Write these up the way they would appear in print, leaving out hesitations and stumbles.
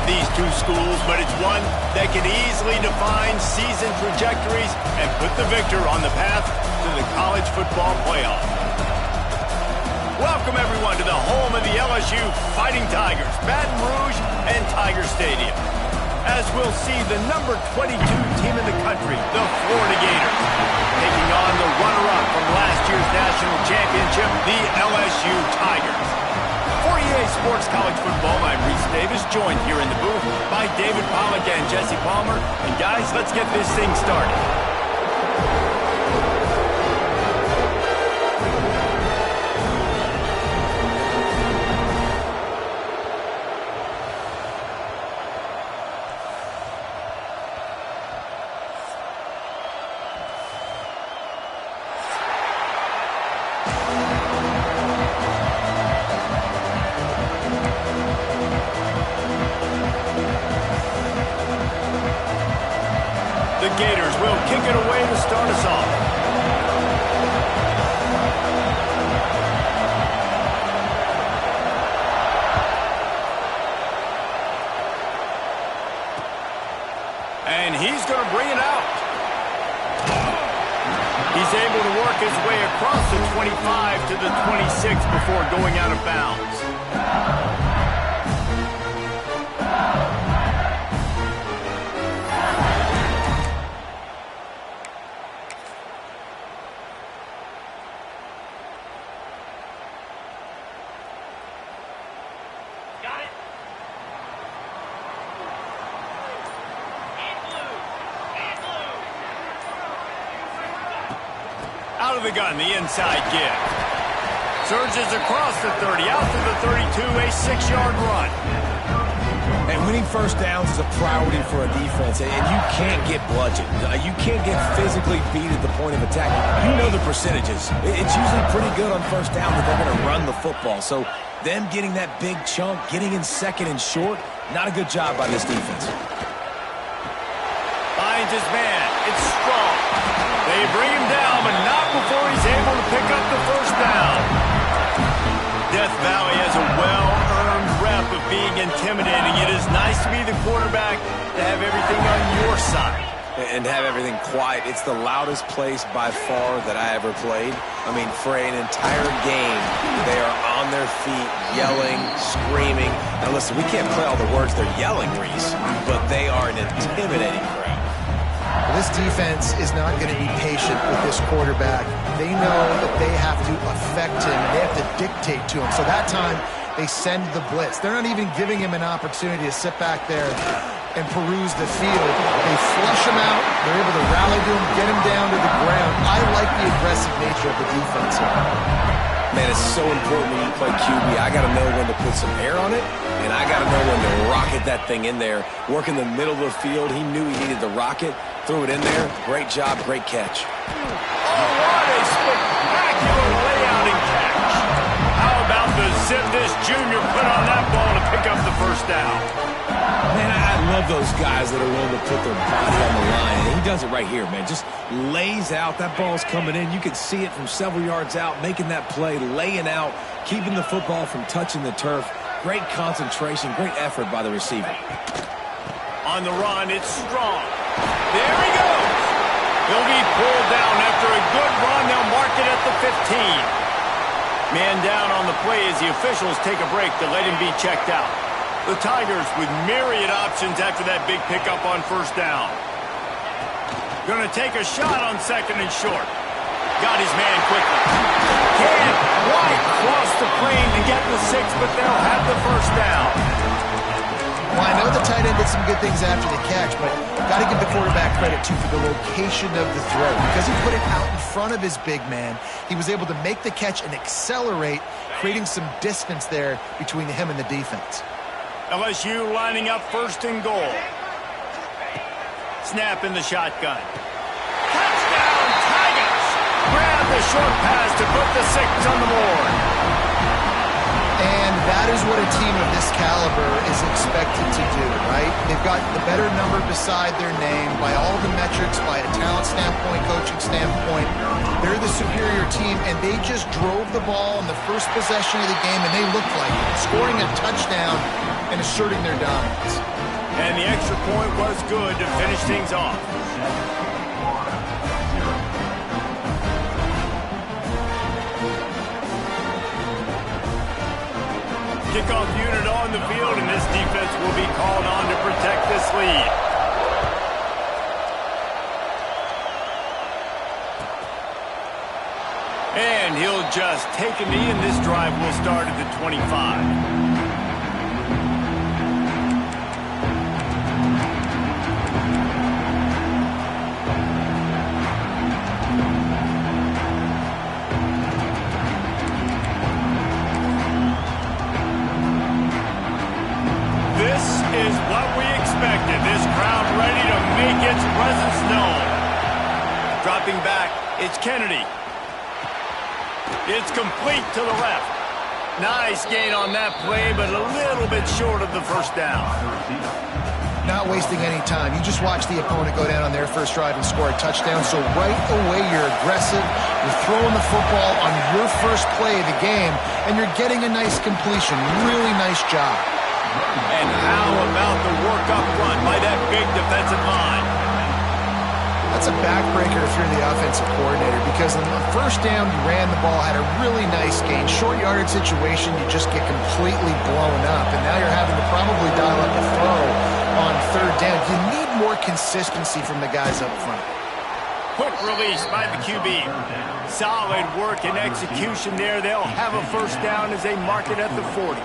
these two schools, but it's one that can easily define season trajectories and put the victor on the path to the college football playoff. Welcome, everyone, to the home of the LSU Fighting Tigers, Baton Rouge and Tiger Stadium, as we'll see the number 22 team in the country, the Florida Gators, taking on the runner-up from last year's national championship, the LSU Tigers. For EA Sports College Football, I'm Reese Davis, joined here in the booth by David Pollack and Jesse Palmer. And guys, let's get this thing started. The Gators will kick it away to start us off. And he's going to bring it out. He's able to work his way across the 25 to the 26 before going out of bounds. Out of the gun, the inside give. Surges across the 30, out to the 32, a 6-yard run. And winning first downs is a priority for a defense, and you can't get bludgeoned. You can't get physically beat at the point of attack. You know the percentages. It's usually pretty good on first down that they're going to run the football. So them getting that big chunk, getting in second and short, not a good job by this defense. Finds his man. It's Strong. They bring him down, but not before he's able to pick up the first down. Death Valley has a well-earned rep of being intimidating. It is nice to be the quarterback, to have everything on your side. And have everything quiet. It's the loudest place by far that I ever played. I mean, for an entire game, they are on their feet, yelling, screaming. Now listen, we can't play all the words they're yelling, Reese, but they are an intimidating crowd. This defense is not going to be patient with this quarterback. They know that they have to affect him, and they have to dictate to him. So that time, they send the blitz. They're not even giving him an opportunity to sit back there and peruse the field. They flush him out. They're able to rally to him, get him down to the ground. I like the aggressive nature of the defense here. Man, it's so important when you play QB. I got to know when to put some air on it, and I got to know when to rocket that thing in there. Work in the middle of the field. He knew he needed the rocket. Threw it in there. Great job, great catch. Oh, what a spectacular layout and catch. How about the zip this junior put on that ball to pick up the first down? Man, I love those guys that are willing to put their body on the line. And he does it right here, man. Just lays out. That ball's coming in. You can see it from several yards out, making that play, laying out, keeping the football from touching the turf. Great concentration, great effort by the receiver. On the run, it's Strong. There he goes. He'll be pulled down after a good run. They'll mark it at the 15. Man down on the play as the officials take a break to let him be checked out. The Tigers with myriad options after that big pickup on first down. Going to take a shot on second and short. Got his man quickly. Can't quite cross the plane to get the 6, but they'll have the first down. Well, I know the tight end did some good things after the catch, but got to give the quarterback credit, too, for the location of the throw. Because he put it out in front of his big man, he was able to make the catch and accelerate, creating some distance there between him and the defense. LSU lining up first and goal. Snap in the shotgun. Touchdown, Tigers! Grab the short pass to put the 6 on the board. And that is what a team of this caliber is expected to do, right? They've got the better number beside their name by all the metrics, by a talent standpoint, coaching standpoint. They're the superior team, and they just drove the ball in the first possession of the game, and they looked like it. Scoring a touchdown and a asserting their dominance. And the extra point was good to finish things off. Kickoff unit on the field, and this defense will be called on to protect this lead. And he'll just take a knee, and this drive will start at the 25. Is what we expected. This crowd ready to make its presence known. Dropping back, it's Kennedy. It's complete to the left. Nice gain on that play, but a little bit short of the first down. Not wasting any time. You just watch the opponent go down on their first drive and score a touchdown. So right away, you're aggressive. You're throwing the football on your first play of the game, and you're getting a nice completion. Really nice job. And how about the work up front by that big defensive line? That's a backbreaker if you're the offensive coordinator, because on the first down, you ran the ball, had a really nice gain. Short yardage situation, you just get completely blown up, and now you're having to probably dial up a throw on third down. You need more consistency from the guys up front. Quick release by the QB. Solid work and execution there. They'll have a first down as they mark it at the 40.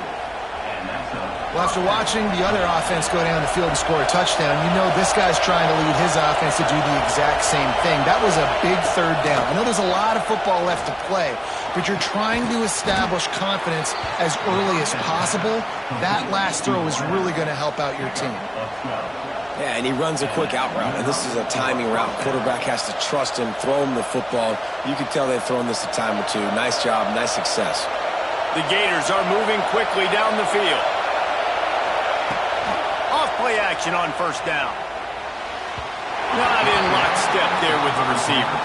Well, after watching the other offense go down the field and score a touchdown, you know this guy's trying to lead his offense to do the exact same thing. That was a big third down. I know there's a lot of football left to play, but you're trying to establish confidence as early as possible. That last throw is really going to help out your team. Yeah, and he runs a quick out route, and this is a timing route. Quarterback has to trust him, throw him the football. You can tell they've thrown this a time or two. Nice job, nice success. The Gators are moving quickly down the field. Off-play action on first down. Not in lockstep there with the receiver.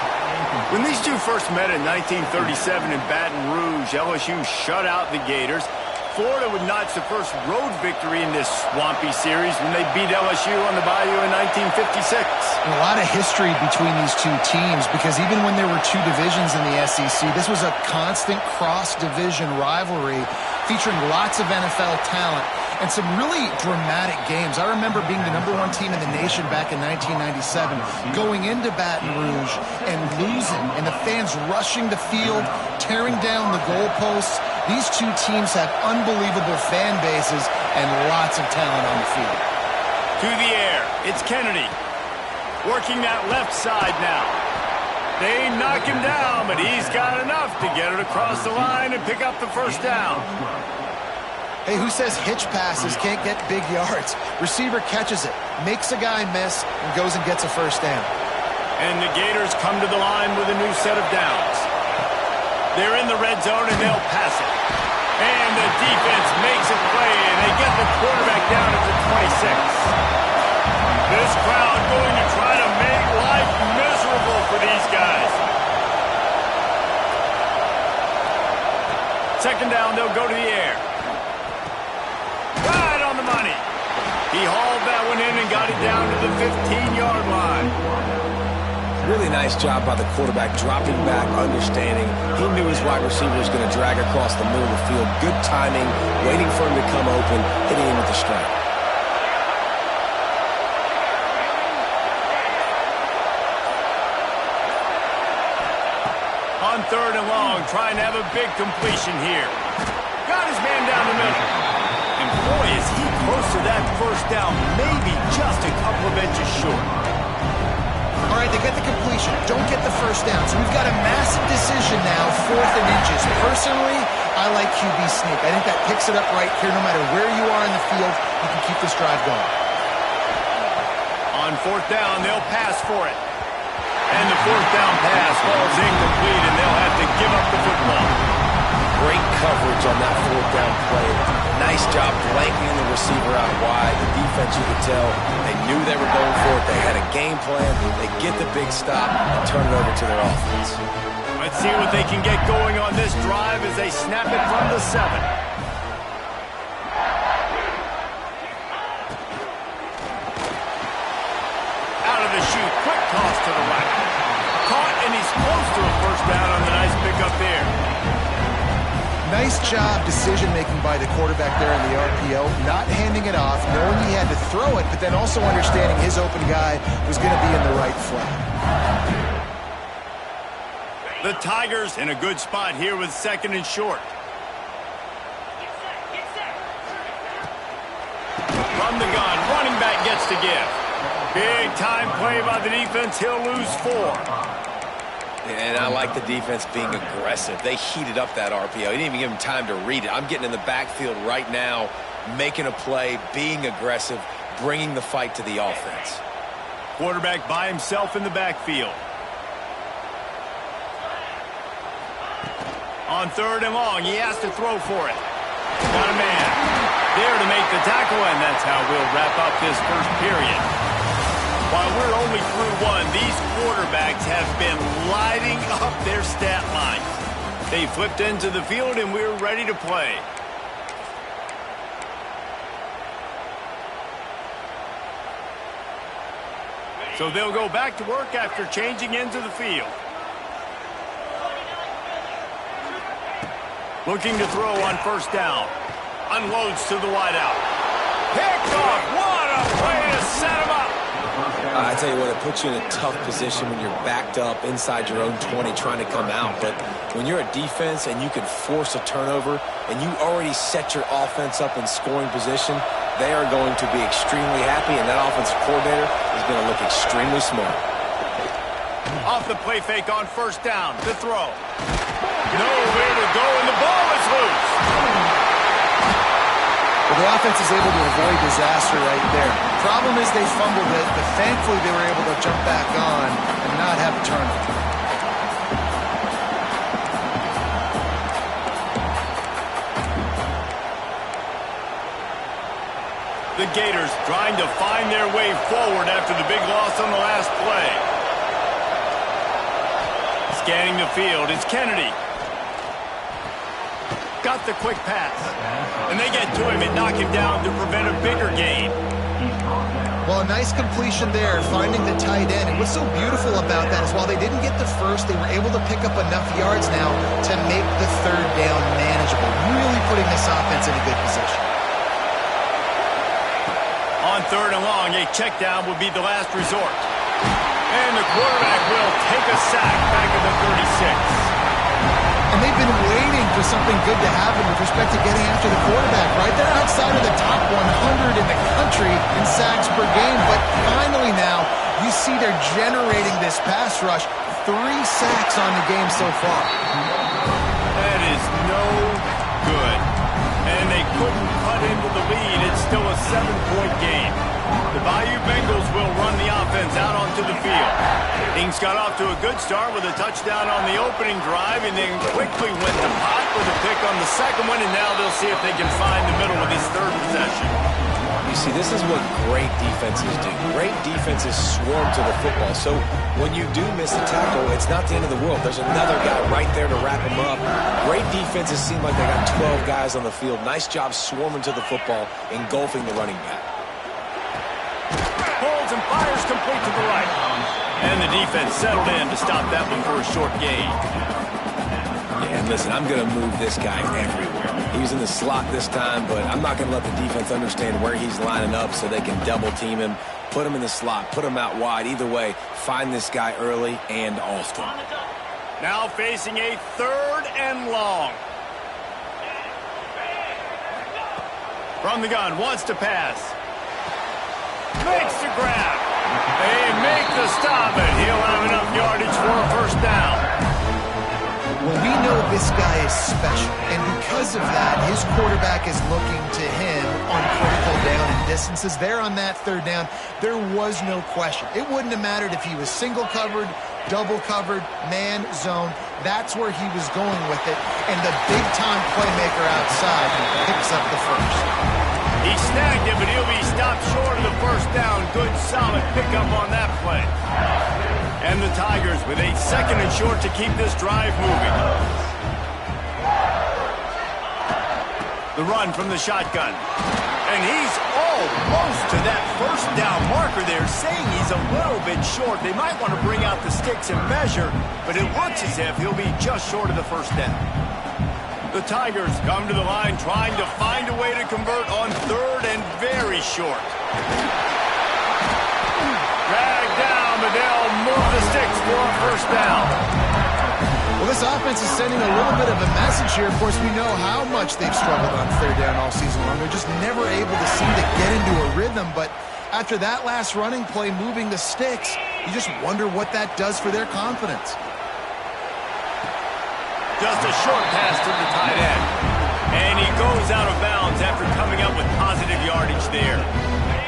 When these two first met in 1937 in Baton Rouge, LSU shut out the Gators. Florida would notch the first road victory in this swampy series when they beat LSU on the Bayou in 1956. And a lot of history between these two teams, because even when there were two divisions in the SEC, this was a constant cross-division rivalry featuring lots of NFL talent and some really dramatic games. I remember being the #1 team in the nation back in 1997, going into Baton Rouge and losing, and the fans rushing the field, tearing down the goalposts. These two teams have unbelievable fan bases and lots of talent on the field. To the air, it's Kennedy. Working that left side now. They knock him down, but he's got enough to get it across the line and pick up the first down. Hey, who says hitch passes can't get big yards? Receiver catches it, makes a guy miss, and goes and gets a first down. And the Gators come to the line with a new set of downs. They're in the red zone, and they'll pass it. And the defense makes a play, and they get the quarterback down at the 26. This crowd going to try to make life miserable for these guys. Second down, they'll go to the air. Right on the money. He hauled that one in and got it down to the 15-yard line. Really nice job by the quarterback, dropping back, understanding. He knew his wide receiver was going to drag across the middle of the field. Good timing, waiting for him to come open, hitting him with the strike. On third and long, trying to have a big completion here. Got his man down the middle. And boy, is he close to that first down, maybe just a couple of inches short. All right, they get the completion, don't get the first down. So we've got a massive decision now, 4th and inches. Personally, I like QB sneak. I think that picks it up right here. No matter where you are in the field, you can keep this drive going. On 4th down, they'll pass for it. And the 4th down pass falls incomplete, and they'll have to give up the football. Great coverage on that 4th down play. Nice job blanking the receiver out wide. The defense, you could tell, they knew they were going for it. They had a game plan. They get the big stop and turn it over to their offense. Let's see what they can get going on this drive as they snap it from the 7. to shoot. Quick toss to the right. Caught, and he's close to a first down on the nice pickup there. Nice job decision-making by the quarterback there in the RPO, not handing it off, knowing he had to throw it, but then also understanding his open guy was going to be in the right flat. The Tigers in a good spot here with 2nd and short. From the gun, running back gets to give. Big time play by the defense. He'll lose 4. And I like the defense being aggressive. They heated up that RPO. He didn't even give him time to read it. I'm getting in the backfield right now, making a play, being aggressive, bringing the fight to the offense. Quarterback by himself in the backfield. On 3rd and long, he has to throw for it. Got a man there to make the tackle, and that's how we'll wrap up this first period. While we're only through 1, these quarterbacks have been lighting up their stat lines. They flipped into the field, and we're ready to play. So they'll go back to work after changing into the field. Looking to throw on 1st down. Unloads to the wideout. Picked off. What a play to set him up. I tell you what, it puts you in a tough position when you're backed up inside your own 20 trying to come out. But when you're a defense and you can force a turnover and you already set your offense up in scoring position, they are going to be extremely happy, and that offensive coordinator is going to look extremely smart. Off the play fake on 1st down. To throw. Nowhere to go, and the ball is loose. Well, the offense is able to avoid disaster right there. Problem is they fumbled it, but thankfully they were able to jump back on and not have a turnover. The Gators trying to find their way forward after the big loss on the last play. Scanning the field, it's Kennedy. Got the quick pass. And they get to him and knock him down to prevent a bigger gain. Well, a nice completion there, finding the tight end. And what's so beautiful about that is while they didn't get the first, they were able to pick up enough yards now to make the 3rd down manageable. Really putting this offense in a good position. On 3rd and long, a check down would be the last resort. And the quarterback will take a sack back at the 36. And they've been waiting for something good to happen with respect to getting after the quarterback, right? They're outside of the top 100 in the country in sacks per game. But finally now, you see they're generating this pass rush. 3 sacks on the game so far. That is no good. And they couldn't cut into the lead. It's still a 7-point game. The Bayou Bengals will run the offense out onto the field. Things got off to a good start with a touchdown on the opening drive and then quickly went to pot with a pick on the 2nd one, and now they'll see if they can find the middle with this 3rd possession. You see, this is what great defenses do. Great defenses swarm to the football. So when you do miss a tackle, it's not the end of the world. There's another guy right there to wrap him up. Great defenses seem like they got 12 guys on the field. Nice job swarming to the football, engulfing the running back. Holds and fires complete to the right. And the defense settled in to stop that one for a short gain. Yeah, and listen, I'm going to move this guy everywhere. He was in the slot this time, but I'm not going to let the defense understand where he's lining up so they can double team him, put him in the slot, put him out wide. Either way, find this guy early and often. Now facing a 3rd and long. From the gun, wants to pass. Makes the grab. They make the stop, and he'll have enough yardage for a 1st down. Well, we know this guy is special, and because of that, his quarterback is looking to him on critical down and distances. There on that 3rd down, there was no question. It wouldn't have mattered if he was single covered, double covered, man, zone. That's where he was going with it, and the big-time playmaker outside picks up the 1st. He snagged it, but he'll be stopped short of the 1st down. Good, solid pickup on that play. And the Tigers with a 2nd and short to keep this drive moving. The run from the shotgun. And he's all close to that first down marker there, saying he's a little bit short. They might want to bring out the sticks and measure, but it looks as if he'll be just short of the first down. The Tigers come to the line trying to find a way to convert on third and very short. Dragged down, but they'll move the sticks for a first down. Well, this offense is sending a little bit of a message here. Of course, we know how much they've struggled on third down all season long. They're just never able to seem to get into a rhythm. But after that last running play, moving the sticks, you just wonder what that does for their confidence. Just a short pass to the tight end. And he goes out of bounds after coming up with positive yardage there.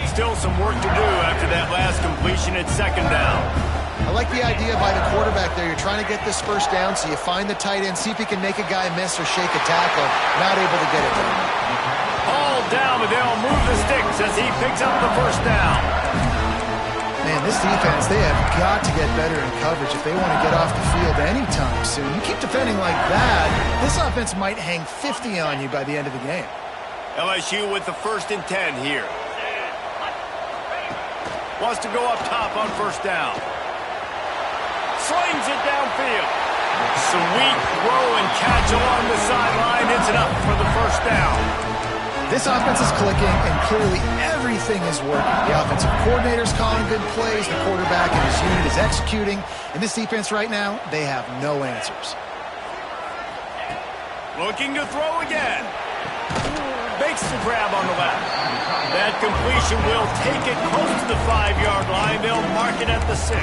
Still some work to do after that last completion at second down. I like the idea by the quarterback there. You're trying to get this first down, so you find the tight end, see if he can make a guy miss or shake a tackle. Not able to get it done. All down, but they'll move the sticks as he picks up the first down. Man, this defense, they have got to get better in coverage if they want to get off the field anytime soon. You keep defending like that, this offense might hang 50 on you by the end of the game. LSU with the 1st and 10 here. Wants to go up top on first down. Slings it downfield. Sweet throw and catch along the sideline. It's enough for the first down. This offense is clicking, and clearly everything is working. The offensive coordinator's calling good plays. The quarterback and his unit is executing. And this defense right now, they have no answers. Looking to throw again. Makes the grab on the left. That completion will take it close to the 5-yard line. They'll mark it at the 6.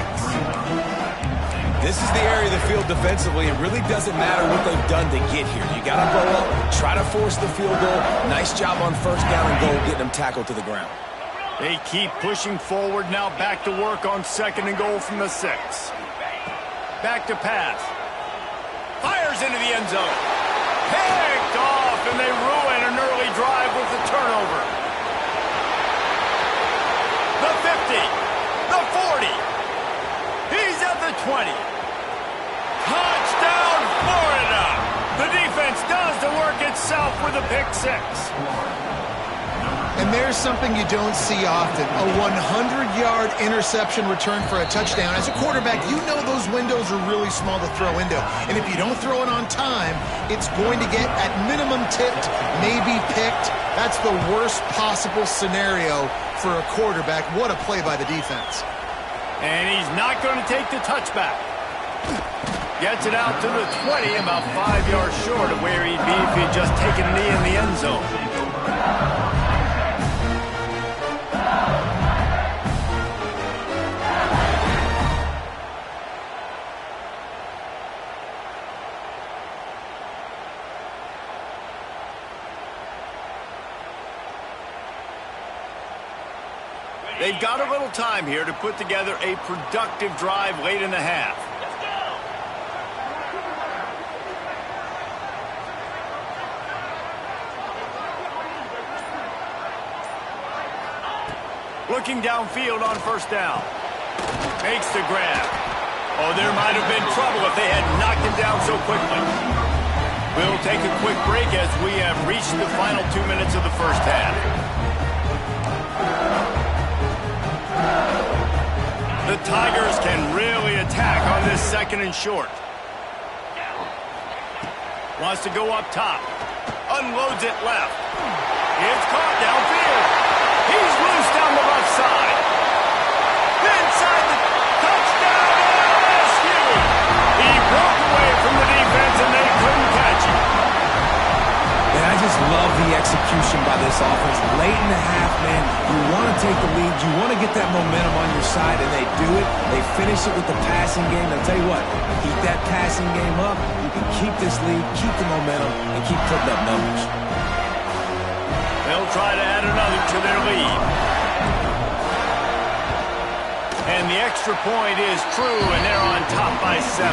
This is the area of the field defensively. It really doesn't matter what they've done to get here. You got to go up, try to force the field goal. Nice job on first down and goal, getting them tackled to the ground. They keep pushing forward. Now back to work on 2nd and goal from the 6. Back to pass. Fires into the end zone. Picked off, and they ruin an early drive with the turnover. The 50. The 40. He's at the 20. Touchdown, Florida! The defense does the work itself with a pick 6. And there's something you don't see often, a 100-yard interception return for a touchdown. As a quarterback, you know those windows are really small to throw into. And if you don't throw it on time, it's going to get, at minimum, tipped, maybe picked. That's the worst possible scenario for a quarterback. What a play by the defense. And he's not going to take the touchback. Gets it out to the 20, about 5 yards short of where he'd be if he'd just taken a knee in the end zone. They've got a little time here to put together a productive drive late in the half. Looking downfield on first down. Makes the grab. Oh, there might have been trouble if they had knocked him down so quickly. We'll take a quick break as we have reached the final 2 minutes of the first half. The Tigers can really attack on this 2nd and short. Wants to go up top. Unloads it left. It's caught downfield. He's loose down the left side. Inside the touchdown LSU. He broke away from the defense and they couldn't catch him. And I just love the execution by this offense. Late in the half, man, you want to take the lead. You want to get that momentum on your side, and they do it. They finish it with the passing game. I'll tell you what, keep that passing game up. You can keep this lead, keep the momentum, and keep putting up numbers. They'll try to add another to their lead. And the extra point is true, and they're on top by 7.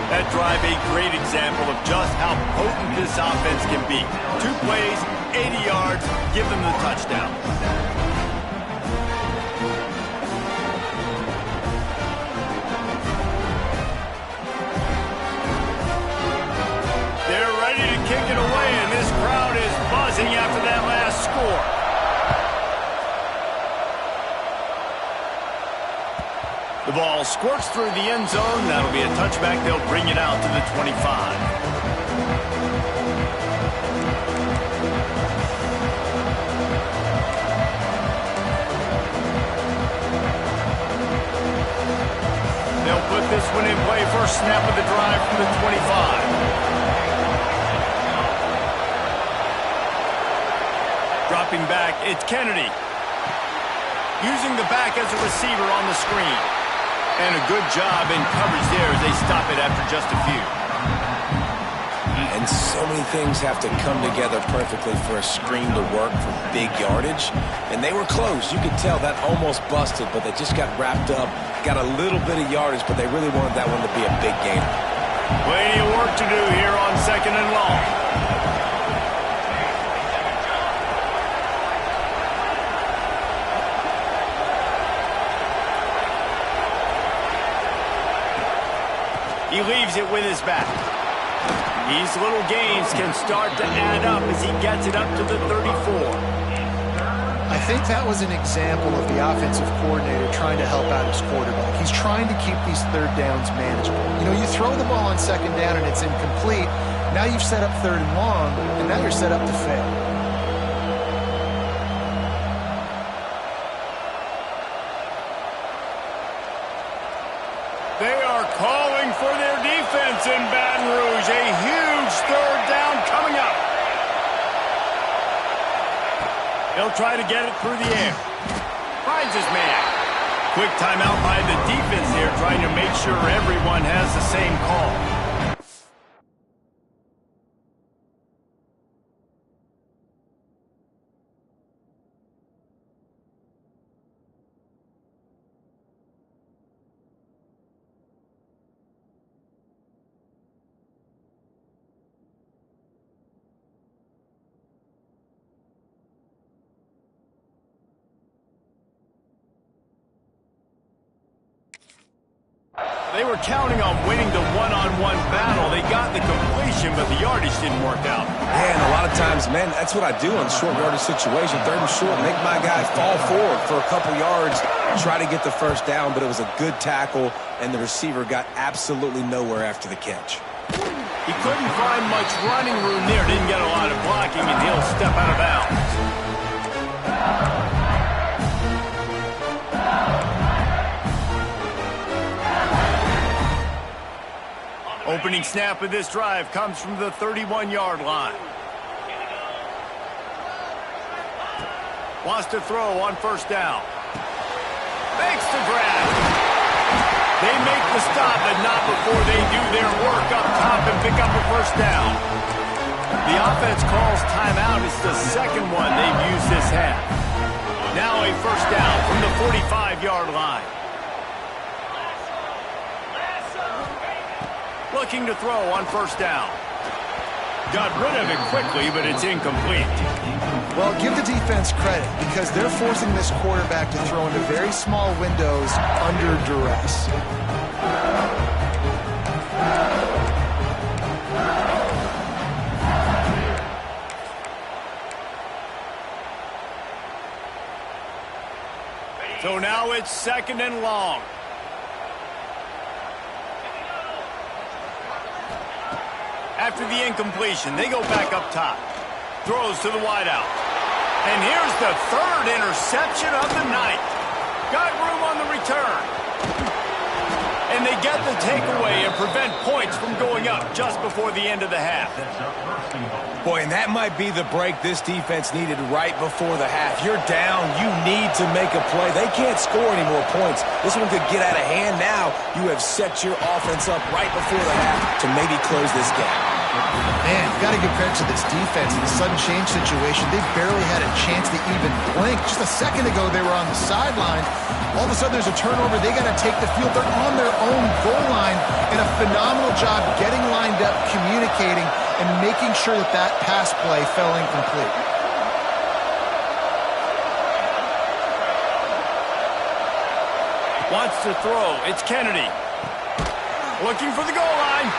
That drive a great example of just how potent this offense can be. 2 plays, 80 yards, give them the touchdown. They're ready to kick it away, and this crowd is buzzing after that last score. ball squirts through the end zone. That'll be a touchback. They'll bring it out to the 25. They'll put this one in play. First snap of the drive from the 25. Dropping back, it's Kennedy. Using the back as a receiver on the screen. And a good job in coverage there as they stop it after just a few. And so many things have to come together perfectly for a screen to work for big yardage. And they were close. You could tell that almost busted, but they just got wrapped up, got a little bit of yardage, but they really wanted that one to be a big game. Plenty of work to do here on 2nd and long. He leaves it with his back. These little gains can start to add up as he gets it up to the 34. I think that was an example of the offensive coordinator trying to help out his quarterback. He's trying to keep these third downs manageable. You know, you throw the ball on 2nd down and it's incomplete. Now you've set up 3rd and long, and now you're set up to fail. They are calling for their defense in Baton Rouge. A huge 3rd down coming up. He'll try to get it through the air. Finds his man. Quick timeout by the defense here, trying to make sure everyone has the same call. They were counting on winning the one-on-one battle. They got the completion, but the yardage didn't work out. Yeah, and a lot of times, man, that's what I do on short yardage situation. 3rd and short, make my guy fall forward for a couple yards, try to get the 1st down, but it was a good tackle, and the receiver got absolutely nowhere after the catch. He couldn't find much running room there, didn't get a lot of blocking, and he'll step out of bounds. Opening snap of this drive comes from the 31-yard line. Wants to throw on 1st down. Makes the grab. They make the stop, but not before they do their work up top and pick up a 1st down. The offense calls timeout. It's the 2nd one they've used this half. Now a 1st down from the 45-yard line. Looking to throw on 1st down. Got rid of it quickly, but it's incomplete. Well, give the defense credit because they're forcing this quarterback to throw into very small windows under duress. So now it's 2nd and long. After the incompletion, they go back up top. Throws to the wideout. And here's the 3rd interception of the night. Got room on the return. And they get the takeaway and prevent points from going up just before the end of the half. Boy, and that might be the break this defense needed right before the half. You're down. You need to make a play. They can't score any more points. This one could get out of hand now. You have set your offense up right before the half to maybe close this game. Man, you got to give credit to this defense in the sudden change situation. They barely had a chance to even blink. Just a second ago, they were on the sideline. All of a sudden, there's a turnover. They got to take the field. They're on their own goal line, and a phenomenal job getting lined up, communicating, and making sure that that pass play fell incomplete. Wants to throw. It's Kennedy. Looking for the goal line.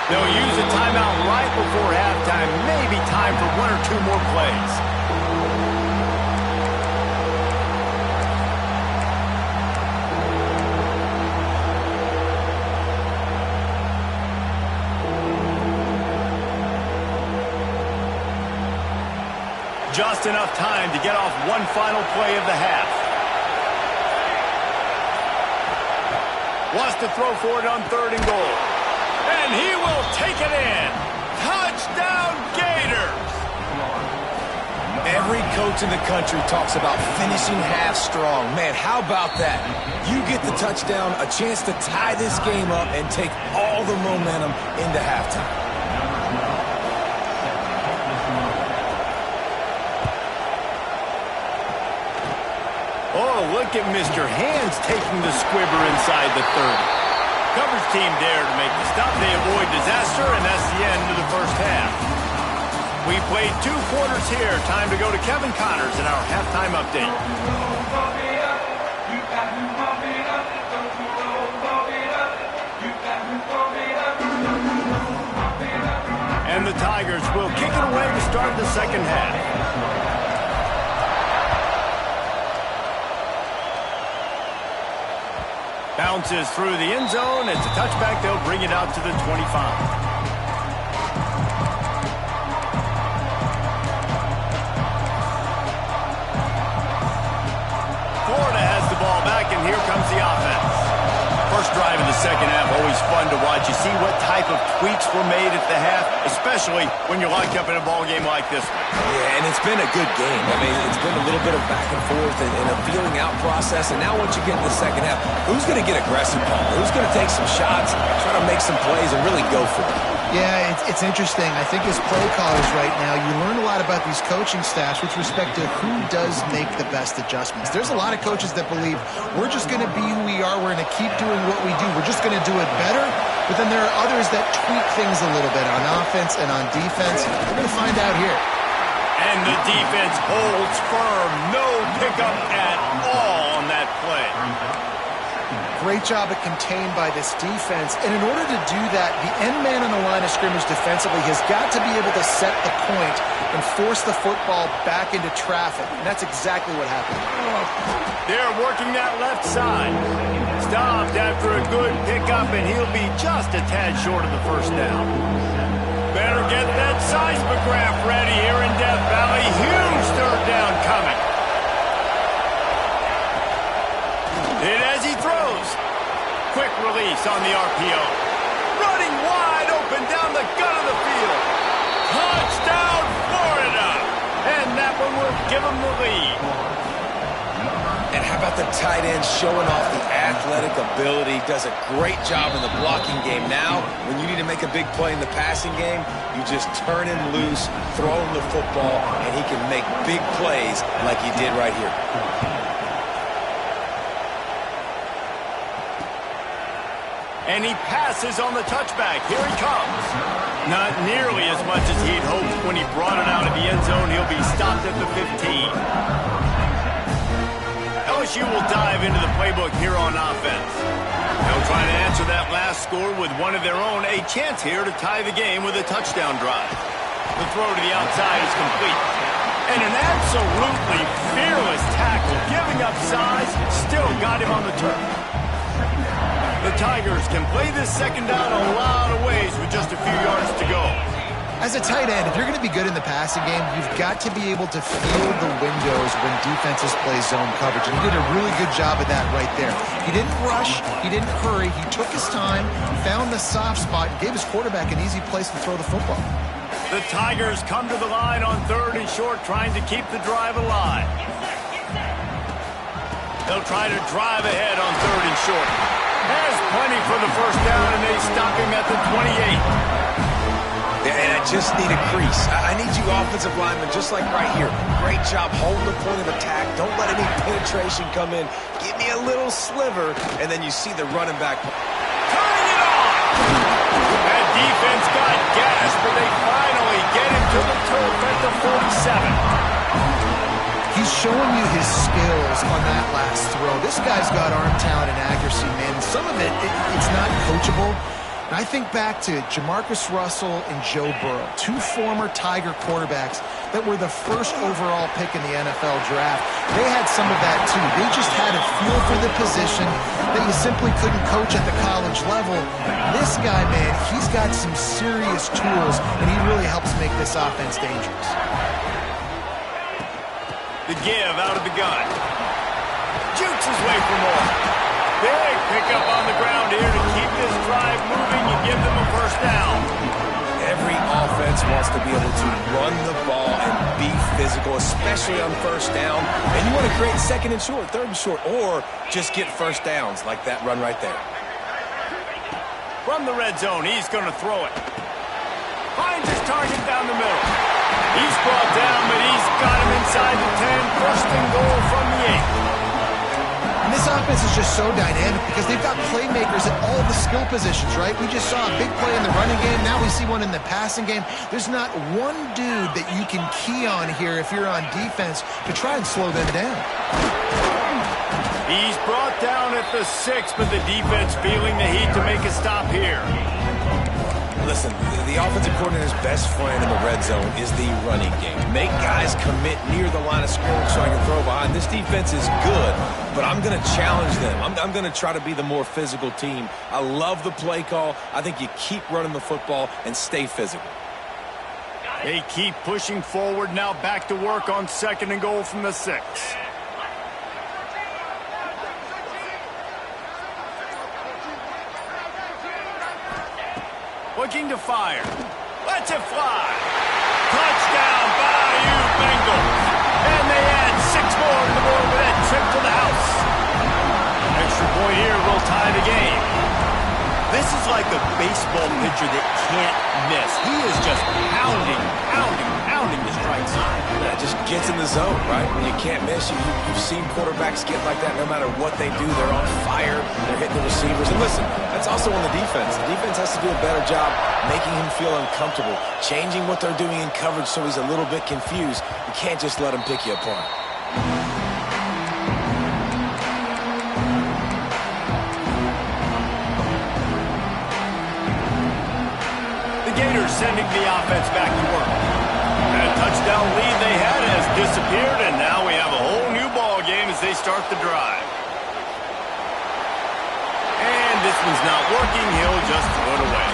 They'll use a timeout right before halftime. Maybe time for 1 or 2 more plays. Just enough time to get off one final play of the half. Wants to throw for it on 3rd and goal. And he will take it in. Touchdown, Gators! Every coach in the country talks about finishing half strong. Man, how about that? You get the touchdown, a chance to tie this game up and take all the momentum into halftime. Oh, look at Mr. Hands taking the squibber inside the 30. Coverage team there to make the stop. They avoid disaster, and that's the end of the first half. We played 2 quarters here. Time to go to Kevin Connors in our halftime update. And the Tigers will kick it away to start the second half. Bounces through the end zone. It's a touchback. They'll bring it out to the 25. And here comes the offense. First drive of the second half, always fun to watch. You see what type of tweaks were made at the half, especially when you're locked up in a ball game like this one. Yeah, and it's been a good game. I mean, it's been a little bit of back and forth and a feeling out process. And now once you get in the second half, who's going to get aggressive, Paul? Who's going to take some shots, try to make some plays, and really go for it? Yeah, it's interesting. I think as play callers right now, you learn a lot about these coaching staffs with respect to who does make the best adjustments. There's a lot of coaches that believe we're just going to be who we are. We're going to keep doing what we do. We're just going to do it better. But then there are others that tweak things a little bit on offense and on defense. We're going to find out here. And the defense holds firm. No pickup at all on that play. Great job at contained by this defense. And in order to do that, the end man on the line of scrimmage defensively has got to be able to set the point and force the football back into traffic. And that's exactly what happened. They're working that left side. Stopped after a good pickup, and he'll be just a tad short of the first down. Better get that seismograph ready here in Death Valley. Huge 3rd down coming. And as he throws, quick release on the RPO. Running wide open down the gut of the field. Touchdown, Florida! And that one will give them the lead. And how about the tight end showing off the athletic ability? Does a great job in the blocking game. Now, when you need to make a big play in the passing game, you just turn him loose, throw him the football, and he can make big plays like he did right here. And he passes on the touchback. Here he comes. Not nearly as much as he'd hoped when he brought it out of the end zone. He'll be stopped at the 15. LSU will dive into the playbook here on offense. They'll try to answer that last score with one of their own. A chance here to tie the game with a touchdown drive. The throw to the outside is complete. And an absolutely fearless tackle. Giving up size, still got him on the turf. The Tigers can play this second down a lot of ways with just a few yards to go. As a tight end, if you're going to be good in the passing game, you've got to be able to feel the windows when defenses play zone coverage. And he did a really good job of that right there. He didn't rush. He didn't hurry. He took his time, found the soft spot, and gave his quarterback an easy place to throw the football. The Tigers come to the line on 3rd and short, trying to keep the drive alive. They'll try to drive ahead on 3rd and short. Has plenty for the first down, and they stop him at the 28. And I just need a crease. I need you offensive linemen, just like right here. Great job holding the point of attack. Don't let any penetration come in. Give me a little sliver, and then you see the running back. Turning it on! That defense got gas, but they finally get him to the turf at the 47. He's showing you his skills on that last throw. This guy's got arm talent and accuracy, man. Some of it's not coachable. And I think back to Jamarcus Russell and Joe Burrow, 2 former Tiger quarterbacks that were the first overall pick in the NFL draft. They had some of that, too. They just had a feel for the position that you simply couldn't coach at the college level. This guy, man, he's got some serious tools, and he really helps make this offense dangerous. The give out of the gun. Jukes his way for more. Big pickup on the ground here to keep this drive moving and give them a first down. Every offense wants to be able to run the ball and be physical, especially on first down. And you want to create second and short, third and short, or just get first downs like that run right there. From the red zone, he's going to throw it. Finds his target down the middle. He's brought down, but he's got him inside the 10. First and goal from the 8. And this offense is just so dynamic because they've got playmakers at all the skill positions, right? We just saw a big play in the running game. Now we see one in the passing game. There's not one dude that you can key on here if you're on defense to try and slow them down. He's brought down at the 6, but the defense feeling the heat to make a stop here. Listen, the offensive coordinator's best friend in the red zone is the running game. Make guys commit near the line of scrimmage so I can throw behind. This defense is good, but I'm going to challenge them. I'm going to try to be the more physical team. I love the play call. I think you keep running the football and stay physical. They keep pushing forward. Now back to work on second and goal from the 6. Looking to fire. Lets it fly. Touchdown, Bayou Bengals. And they add 6 more to the board with that trip to the house. Extra point here will tie the game. This is like a baseball pitcher that can't miss. He is just pounding the strike zone. Yeah, just gets in the zone, right? You can't miss. You've seen quarterbacks get like that no matter what they do. They're on fire. They're hitting the receivers. And listen, that's also on the defense. The defense has to do a better job making him feel uncomfortable, changing what they're doing in coverage so he's a little bit confused. You can't just let him pick you apart. The Gators sending the offense back to work. That touchdown lead they had has disappeared, and now we have a whole new ball game as they start the drive. And this one's not working. He'll just throw it away.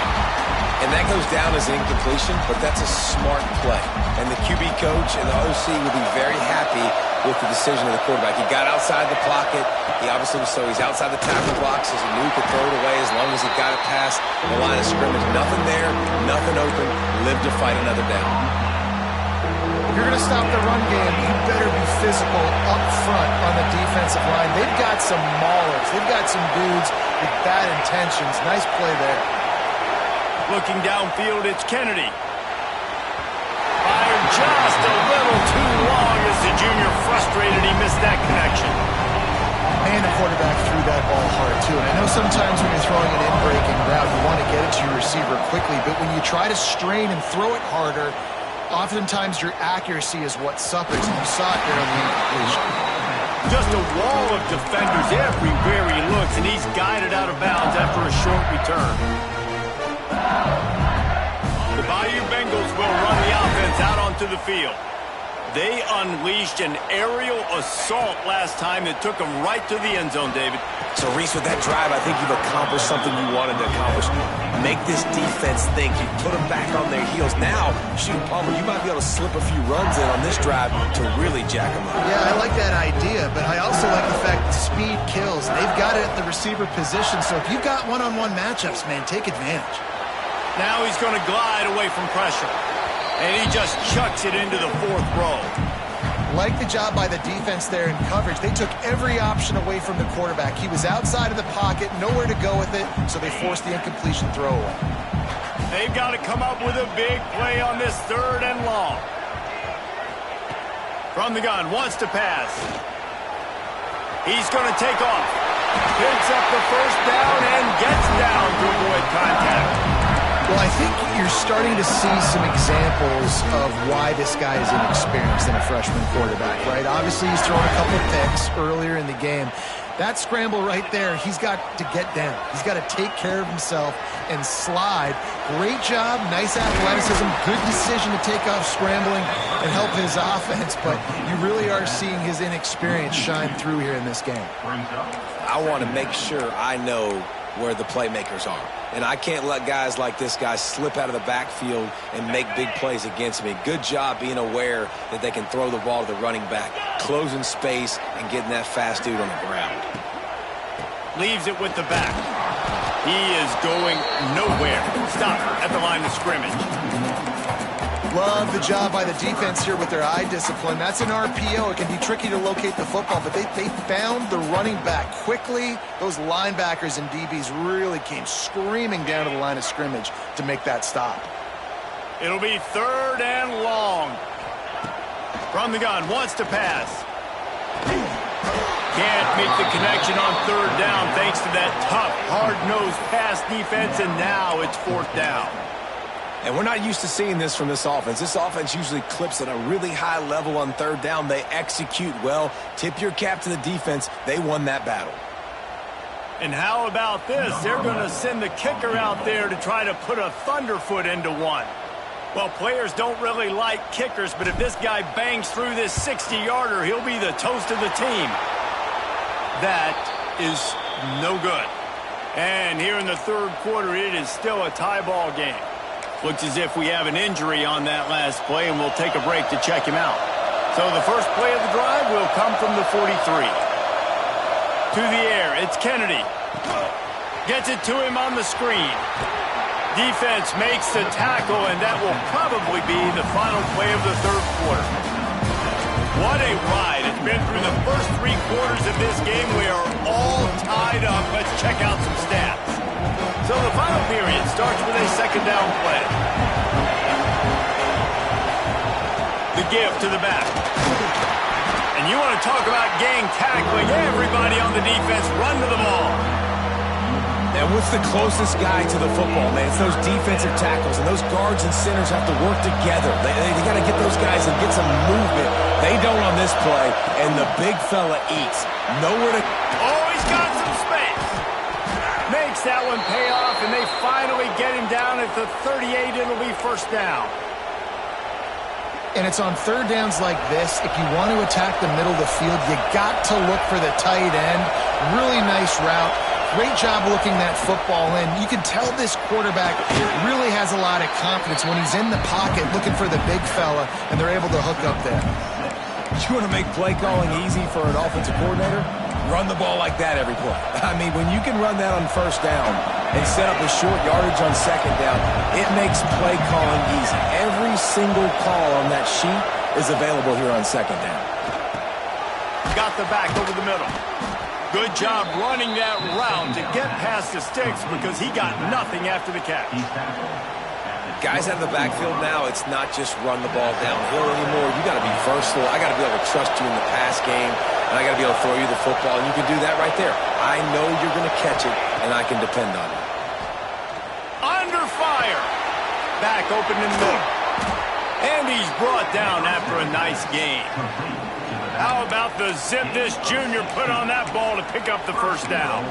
And that goes down as an incompletion, but that's a smart play. And the QB coach and the OC will be very happy with the decision of the quarterback. He got outside the pocket. He obviously so he's outside the tackle box as he knew he could throw it away as long as he got it past the line of scrimmage. Nothing there, nothing open. Live to fight another down. If you're going to stop the run game, you better be physical up front on the defensive line. They've got some maulers. They've got some dudes with bad intentions. Nice play there. Looking downfield, it's Kennedy. Fired just a little too long as the junior frustrated. He missed that connection. And the quarterback threw that ball hard, too. And I know sometimes when you're throwing an in-breaking route, you want to get it to your receiver quickly. But when you try to strain and throw it harder, oftentimes your accuracy is what suffers. And you saw it there on the incompletion. Just a wall of defenders everywhere he looks, and he's guided out of bounds after a short return. The Bayou Bengals will run the offense out onto the field. They unleashed an aerial assault last time that took them right to the end zone, David. So, Reese, with that drive, I think you've accomplished something you wanted to accomplish. Make this defense think. You put them back on their heels. Now, shoot, Palmer, you might be able to slip a few runs in on this drive to really jack them up. Yeah, I like that idea, but I also like the fact that speed kills. They've got it at the receiver position, so if you've got one-on-one matchups, man, take advantage. Now he's going to glide away from pressure. And he just chucks it into the 4th row. Like the job by the defense there in coverage. They took every option away from the quarterback. He was outside of the pocket, nowhere to go with it, so they forced the incompletion throwaway. They've got to come up with a big play on this 3rd and long. From the gun, wants to pass. He's going to take off. Picks up the first down and gets down to avoid contact. Well, I think you're starting to see some examples of why this guy is inexperienced in a freshman quarterback, right? Obviously, he's thrown a couple picks earlier in the game. That scramble right there, he's got to get down. He's got to take care of himself and slide. Great job, nice athleticism, good decision to take off scrambling and help his offense, but you really are seeing his inexperience shine through here in this game. I want to make sure I know where the playmakers are. And I can't let guys like this guy slip out of the backfield and make big plays against me. Good job being aware that they can throw the ball to the running back, closing space, and getting that fast dude on the ground. Leaves it with the back. He is going nowhere. Stop at the line of scrimmage. Love the job by the defense here with their eye discipline. That's an RPO. It can be tricky to locate the football, but they found the running back quickly. Those linebackers and DBs really came screaming down to the line of scrimmage to make that stop. It'll be 3rd and long. From the gun, wants to pass. Can't make the connection on 3rd down thanks to that tough, hard-nosed pass defense, and now it's 4th down. And we're not used to seeing this from this offense. This offense usually clips at a really high level on 3rd down. They execute well. Tip your cap to the defense. They won that battle. And how about this? They're going to send the kicker out there to try to put a thunderfoot into one. Well, players don't really like kickers, but if this guy bangs through this 60-yarder, he'll be the toast of the team. That is no good. And here in the 3rd quarter, it is still a tie ball game. Looks as if we have an injury on that last play, and we'll take a break to check him out. So the first play of the drive will come from the 43. To the air, it's Kennedy. Gets it to him on the screen. Defense makes the tackle, and that will probably be the final play of the 3rd quarter. What a ride. It's been through the first 3 quarters of this game. We are all tied up. Let's check out some stats. So the final period starts with a 2nd down play. The give to the back. And you want to talk about gang tackling. Everybody on the defense run to the ball. And what's the closest guy to the football, man? It's those defensive tackles, and those guards and centers have to work together. They got to get those guys and get some movement. They don't on this play, and the big fella eats. Nowhere to... Oh, he's got some space. Makes that one pay off, and they finally get him down at the 38. It'll be 1st down. And it's on 3rd downs like this. If you want to attack the middle of the field, you got to look for the tight end. Really nice route. Great job looking that football in. You can tell this quarterback really has a lot of confidence when he's in the pocket looking for the big fella, and they're able to hook up there. You want to make play calling easy for an offensive coordinator? Run the ball like that every play. I mean, when you can run that on 1st down and set up a short yardage on 2nd down, it makes play calling easy. Every single call on that sheet is available here on 2nd down. Got the back over the middle. Good job running that route to get past the sticks because he got nothing after the catch. Guys out of the backfield now, it's not just run the ball downhill anymore. You got to be versatile. I got to be able to trust you in the pass game, and I got to be able to throw you the football, and you can do that right there. I know you're going to catch it, and I can depend on it. Under fire. Back open in the middle. And he's brought down after a nice game. How about the zip this junior put on that ball to pick up the 1st down?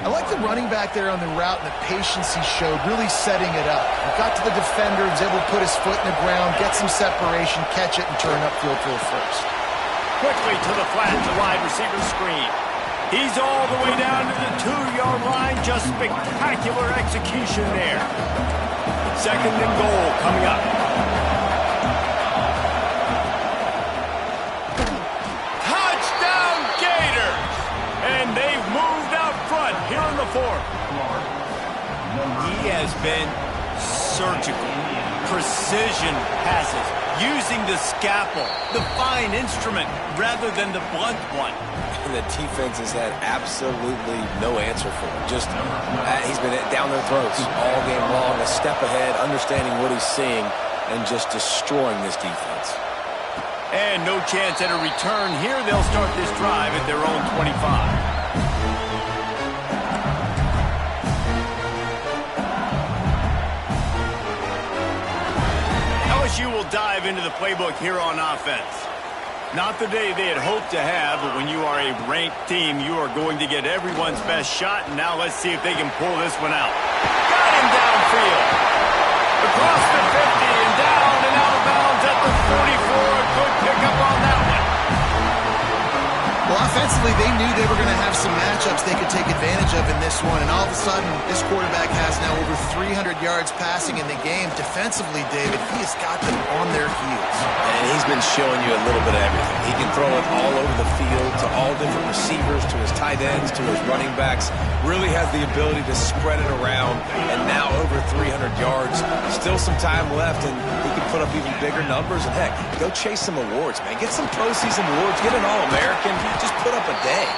I like the running back there on the route and the patience he showed, really setting it up. He got to the defender, was able to put his foot in the ground, get some separation, catch it, and turn upfield for the 1st. Quickly to the flat, the wide receiver screen. He's all the way down to the 2-yard line. Just spectacular execution there. 2nd and goal coming up. Touchdown Gators! And they've moved out front here in the 4th. He has been surgical. Precision passes. Using the scalpel, the fine instrument, rather than the blunt one. And the defense has had absolutely no answer for him. Just, he's been down their throats all game long, a step ahead, understanding what he's seeing, and just destroying this defense. And no chance at a return here. They'll start this drive at their own 25. LSU will dive into the playbook here on offense. Not the day they had hoped to have, but when you are a ranked team, you are going to get everyone's best shot, and now let's see if they can pull this one out. Got him downfield. Across the 50 and down and out of bounds at the 44. A good pickup on that one. Well, offensively, they knew they were going to have some matchups they could take advantage of in this one, and all of a sudden, this quarterback has now over 300 yards passing in the game. Defensively, David, he has got them on their heels. And he's been showing you a little bit of everything. He can throw it all over the field to all different receivers, to his tight ends, to his running backs. Really has the ability to spread it around, and now over 300 yards. Still some time left, and he can put up even bigger numbers. And heck, go chase some awards, man. Get some postseason awards. Get an All-American. Just put up a day.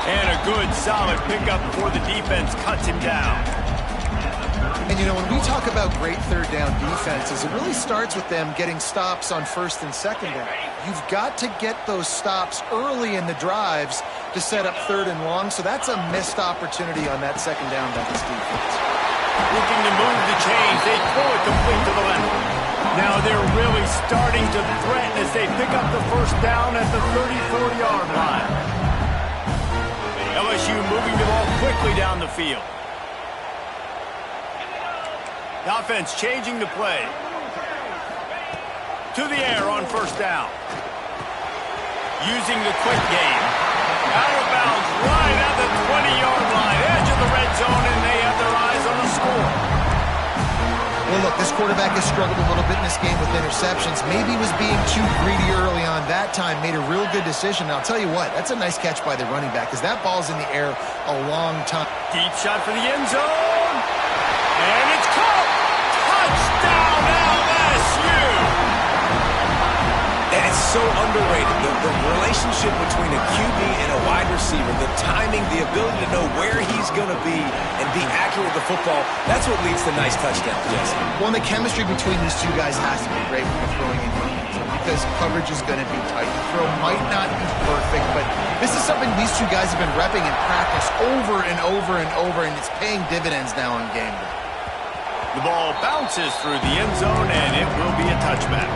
And a good, solid pickup before the defense cuts him down. And, you know, when we talk about great third down defenses, it really starts with them getting stops on first and second down. You've got to get those stops early in the drives to set up third and long, so that's a missed opportunity on that second down by this defense. Looking to move the chains. They throw it complete to the left. Now they're really starting to threaten as they pick up the first down at the 34-yard line. LSU moving the ball quickly down the field. The offense changing the play. To the air on first down. Using the quick game. Out of bounds right at the 20-yard line. Edge of the red zone, and they have their eyes on the score. Well, look, this quarterback has struggled a little bit in this game with interceptions. Maybe he was being too greedy early on that time, made a real good decision. And I'll tell you what, that's a nice catch by the running back because that ball's in the air a long time. Deep shot for the end zone. And it's caught. Touchdown, LSU. And it's so underrated. The relationship between a QB and a wide receiver, the timing, the ability to know where he's going to be and be accurate with the football, that's what leads to nice touchdowns, Jesse. Well, and the chemistry between these two guys has to be great when they're throwing in because coverage is going to be tight. The throw might not be perfect, but this is something these two guys have been repping in practice over and over and over, and it's paying dividends now on game day. The ball bounces through the end zone, and it will be a touchback.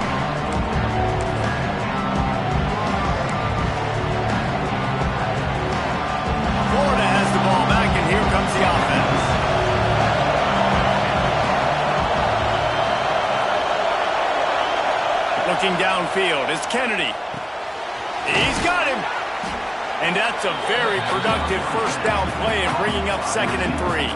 Florida has the ball back, and here comes the offense. Looking downfield is Kennedy. He's got him. And that's a very productive first down play and bringing up 2nd and 3.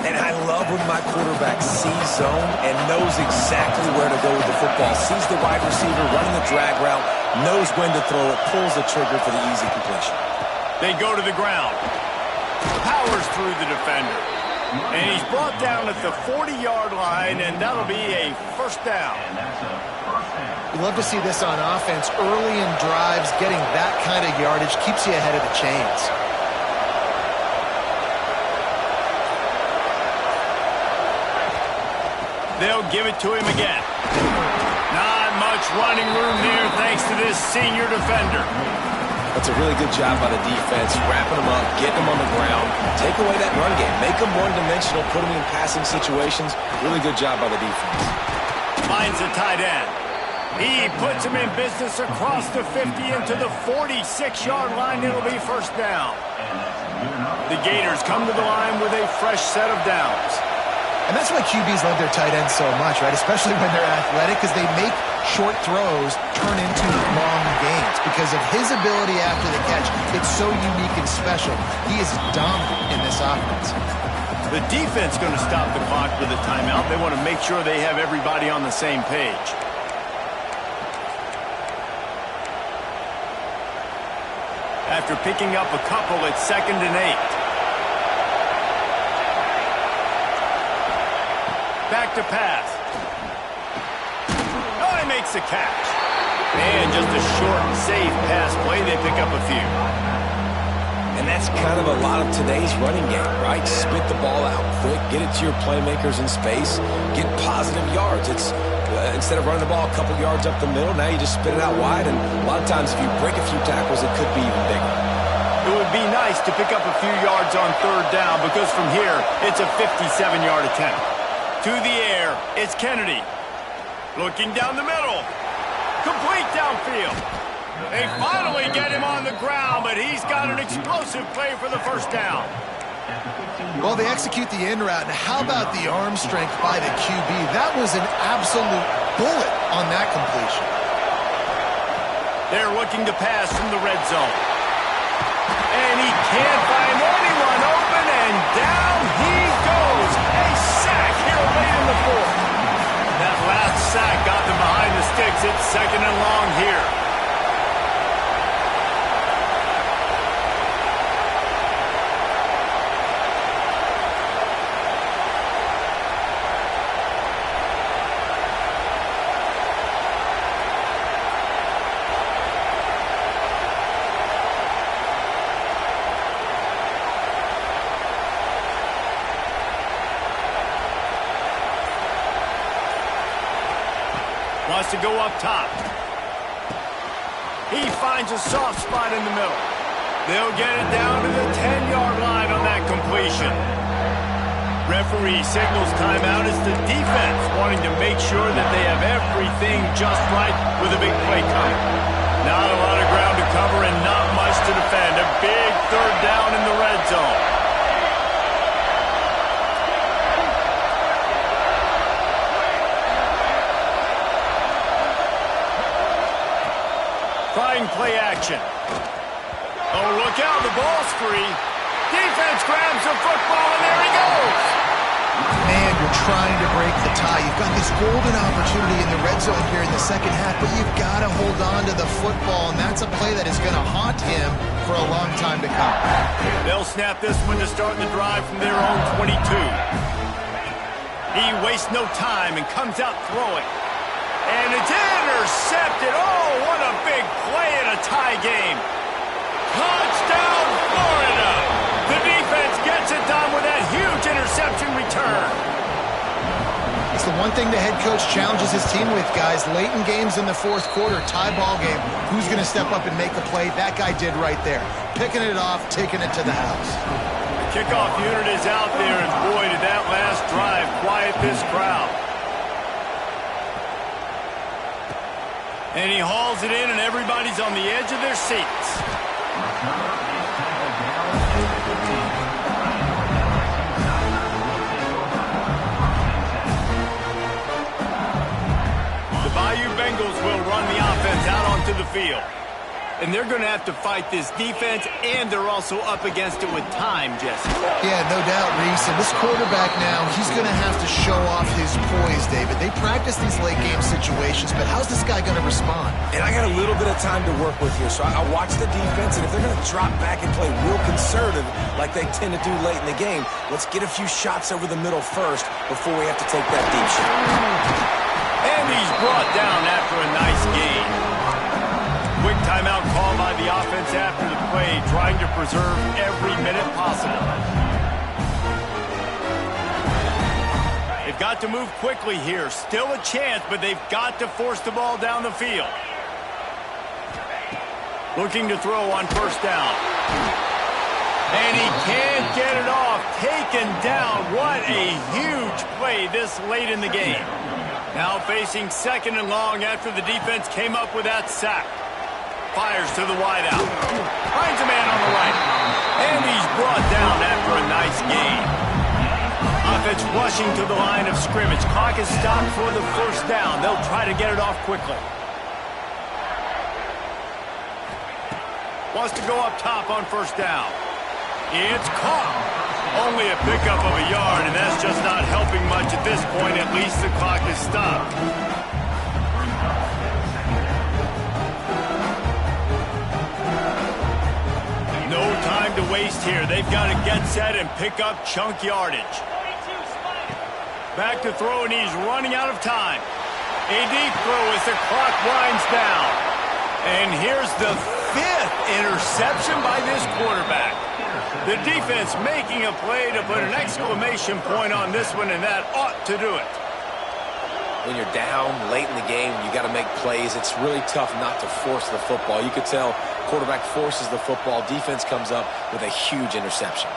And I love when my quarterback sees zone and knows exactly where to go with the football. Sees the wide receiver running the drag route, knows when to throw it, pulls the trigger for the easy completion. They go to the ground. Powers through the defender. And he's brought down at the 40-yard line, and that'll be a first down. You love to see this on offense. Early in drives, getting that kind of yardage keeps you ahead of the chains. They'll give it to him again. Not much running room there thanks to this senior defender. That's a really good job by the defense, wrapping them up, getting them on the ground, take away that run game, make them one-dimensional, put them in passing situations. Really good job by the defense. Finds a tight end. He puts him in business across the 50 into the 46-yard line. It'll be first down. The Gators come to the line with a fresh set of downs. And that's why QBs love their tight ends so much, right? Especially when they're athletic, because they make short throws turn into long gains. Because of his ability after the catch, it's so unique and special. He is dominant in this offense. The defense going to stop the clock with a timeout. They want to make sure they have everybody on the same page. After picking up a couple, it's 2nd and 8. Back to pass. Oh, he makes the catch. And just a short, safe pass play. They pick up a few. And that's kind of a lot of today's running game, right? Spit the ball out quick, get it to your playmakers in space, get positive yards. It's instead of running the ball a couple yards up the middle, now you just spit it out wide. And a lot of times if you break a few tackles, it could be even bigger. It would be nice to pick up a few yards on third down because from here, it's a 57-yard attempt. To the air, it's Kennedy. Looking down the middle. Complete downfield. They finally get him on the ground, but he's got an explosive play for the first down. Well, they execute the in route, and how about the arm strength by the QB? That was an absolute bullet on that completion. They're looking to pass from the red zone. And he can't find anyone open, and down he goes. A sack here late in the fourth. That last sack got them behind the sticks. It's 2nd and long here. Wants to go up top. He finds a soft spot in the middle. They'll get it down to the 10-yard line on that completion. Referee signals timeout as the defense wanting to make sure that they have everything just right with a big play coming. Not a lot of ground to cover and not much to defend. A big 3rd down in the red zone. Trying play action. Oh, look out, the ball's free. Defense grabs the football, and there he goes. Man, you're trying to break the tie. You've got this golden opportunity in the red zone here in the second half, but you've got to hold on to the football, and that's a play that is going to haunt him for a long time to come. They'll snap this one to start the drive from their own 22. He wastes no time and comes out throwing. And it's intercepted. Oh, what a big play in a tie game. Touchdown, Florida. The defense gets it done with that huge interception return. It's the one thing the head coach challenges his team with, guys. Late in games in the 4th quarter, tie ball game. Who's going to step up and make a play? That guy did right there. Picking it off, taking it to the house. The kickoff unit is out there, and boy, did that last drive quiet this crowd. And he hauls it in, and everybody's on the edge of their seats. The Bayou Bengals will run the offense out onto the field. And they're going to have to fight this defense, and they're also up against it with time, Jesse. Yeah, no doubt, Reese. And this quarterback now, he's going to have to show off his poise, David. They practice these late-game situations, but how's this guy going to respond? And I got a little bit of time to work with here, so I'll watch the defense, and if they're going to drop back and play real conservative like they tend to do late in the game, let's get a few shots over the middle first before we have to take that deep shot. And he's brought down after a nice gain. Quick timeout call by the offense after the play, trying to preserve every minute possible. They've got to move quickly here. Still a chance, but they've got to force the ball down the field. Looking to throw on 1st down. And he can't get it off. Taken down. What a huge play this late in the game. Now facing 2nd and long after the defense came up with that sack. Fires to the wideout. Finds a man on the right. And he's brought down after a nice gain. Offense rushing to the line of scrimmage. Clock is stopped for the 1st down. They'll try to get it off quickly. Wants to go up top on 1st down. It's caught. Only a pickup of a yard, and that's just not helping much at this point. At least the clock is stopped. No time to waste here. They've got to get set and pick up chunk yardage. Back to throw, and he's running out of time. A deep throw as the clock winds down. And here's the 5th interception by this quarterback. The defense making a play to put an exclamation point on this one, and that ought to do it. When you're down late in the game, you got to make plays. It's really tough not to force the football. You could tell quarterback forces the football. Defense comes up with a huge interception.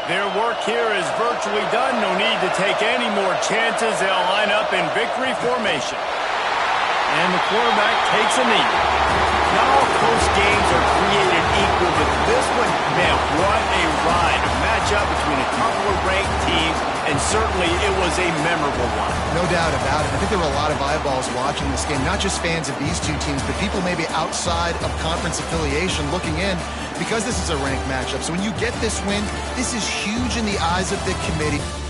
Their work here is virtually done. No need to take any more chances. They'll line up in victory formation. And the quarterback takes a knee. Not all close games are created equal, but this one, man, what a ride. A matchup between a couple of ranked teams, and certainly it was a memorable one. No doubt about it. I think there were a lot of eyeballs watching this game, not just fans of these two teams, but people maybe outside of conference affiliation looking in because this is a ranked matchup. So when you get this win, this is huge in the eyes of the committee.